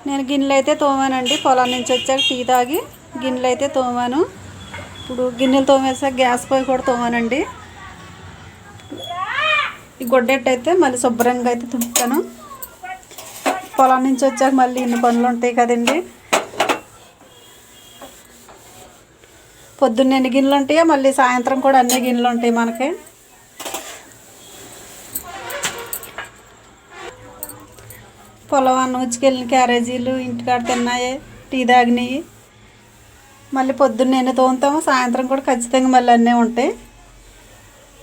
నేను గిన్నెలు అయితే తోమానండి. పొలం నుంచి వచ్చాక టీ తాగి గిన్నెలు అయితే తోమాను. ఇప్పుడు గిన్నెలు తోమేసాక గ్యాస్ పొయ్యి కూడా తోమానండి. ఈ గొడ్డెట్టు అయితే మళ్ళీ శుభ్రంగా అయితే తుంపుతాను. పొలం నుంచి వచ్చాక మళ్ళీ ఇన్ని పనులు ఉంటాయి కదండి. పొద్దున్న ఎన్ని గిన్నెలు ఉంటాయో మళ్ళీ సాయంత్రం కూడా అన్ని గిన్నెలు ఉంటాయి మనకి. పొలం అన్న ఉచ్చుకెళ్ళిన క్యారేజీలు ఇంటికాడ తిన్నాయి, టీ తాగినాయి, మళ్ళీ పొద్దున్న ఎన్ని తోముతామో సాయంత్రం కూడా ఖచ్చితంగా మళ్ళీ అన్నీ ఉంటాయి.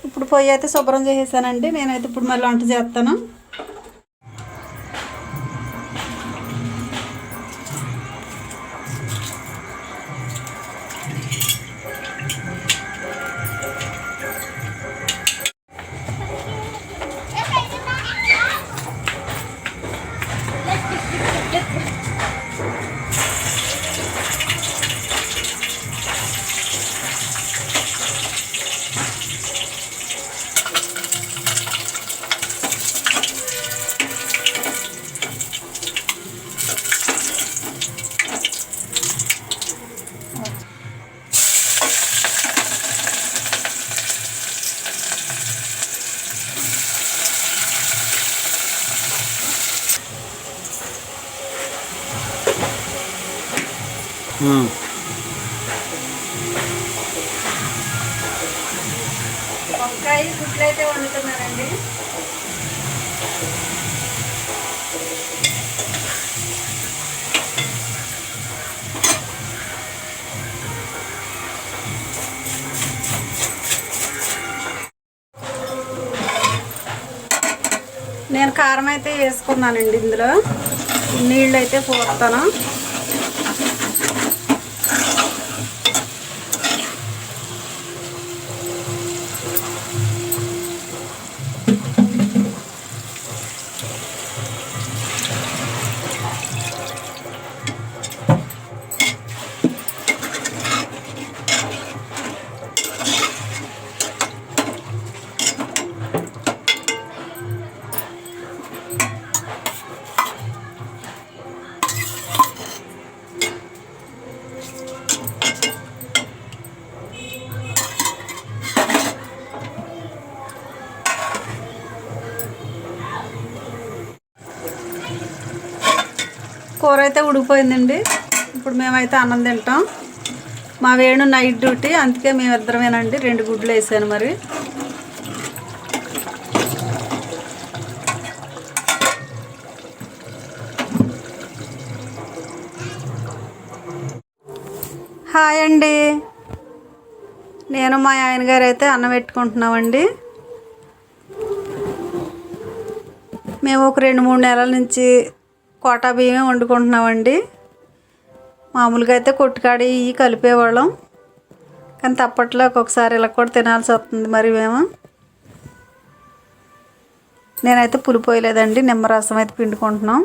ఇప్పుడు పొయ్యి అయితే శుభ్రం చేసేసానండి. నేనైతే ఇప్పుడు మళ్ళీ వంట చేస్తాను. వంకాయ గుడ్లు అయితే వండుతున్నానండి. నేను కారం అయితే వేసుకున్నానండి. ఇందులో నీళ్ళు అయితే పోస్తాను. కూర అయితే ఉడికిపోయిందండి. ఇప్పుడు మేమైతే అన్నం తింటాం. మా వేణు నైట్ డ్యూటీ, అందుకే మేమిద్దరమేనండి. 2 గుడ్లు వేసాను. మరి హాయ్ అండి. నేను మా ఆయన గారు అయితే అన్నం పెట్టుకుంటున్నామండి. మేము ఒక 2-3 నెలల నుంచి కోటా బియ్యమే వండుకుంటున్నామండి. మామూలుగా అయితే కొట్టుకాడి కలిపేవాళ్ళం, కానీ తప్పట్లో ఒక్కొక్కసారి ఇలా కూడా తినాల్సి వస్తుంది. మరి నేనైతే పులిపోయలేదండి, నిమ్మరసం అయితే పిండుకుంటున్నాం.